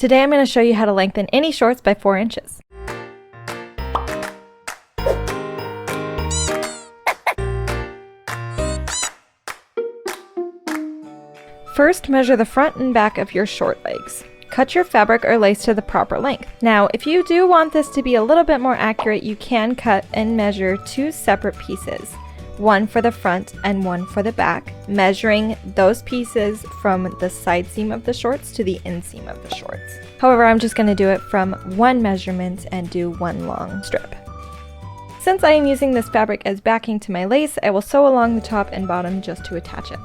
Today I'm going to show you how to lengthen any shorts by 4 inches. First, measure the front and back of your short legs. Cut your fabric or lace to the proper length. Now, if you do want this to be a little bit more accurate, you can cut and measure 2 separate pieces. One for the front and one for the back, measuring those pieces from the side seam of the shorts to the inseam of the shorts. However, I'm just going to do it from one measurement and do one long strip. Since I am using this fabric as backing to my lace, I will sew along the top and bottom just to attach it.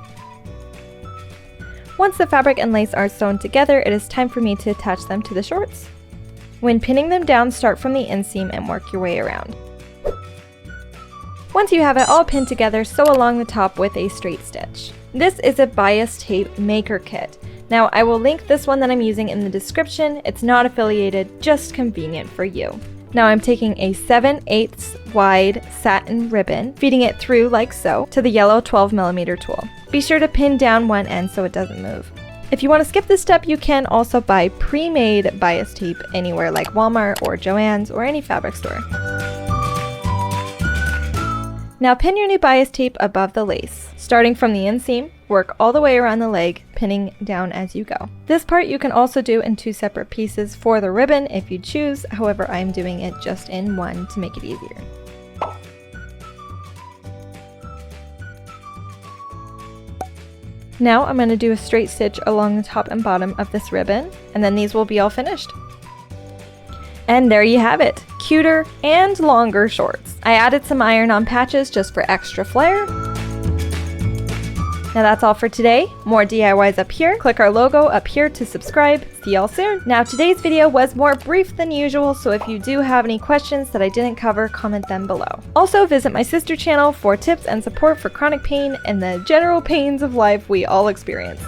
Once the fabric and lace are sewn together, it is time for me to attach them to the shorts. When pinning them down, start from the inseam and work your way around. Once you have it all pinned together, sew along the top with a straight stitch. This is a bias tape maker kit. Now, I will link this one that I'm using in the description. It's not affiliated, just convenient for you. Now I'm taking a 7/8 wide satin ribbon, feeding it through like so to the yellow 12mm tool. Be sure to pin down one end so it doesn't move. If you want to skip this step, you can also buy pre-made bias tape anywhere like Walmart or Joann's or any fabric store. Now pin your new bias tape above the lace. Starting from the inseam, work all the way around the leg, pinning down as you go. This part you can also do in 2 separate pieces for the ribbon if you choose, however I'm doing it just in one to make it easier. Now I'm going to do a straight stitch along the top and bottom of this ribbon, and then these will be all finished. And there you have it, cuter and longer shorts. I added some iron-on patches just for extra flair. Now that's all for today. More DIYs up here. Click our logo up here to subscribe. See y'all soon. Now today's video was more brief than usual, so if you do have any questions that I didn't cover, comment them below. Also visit my sister channel for tips and support for chronic pain and the general pains of life we all experience.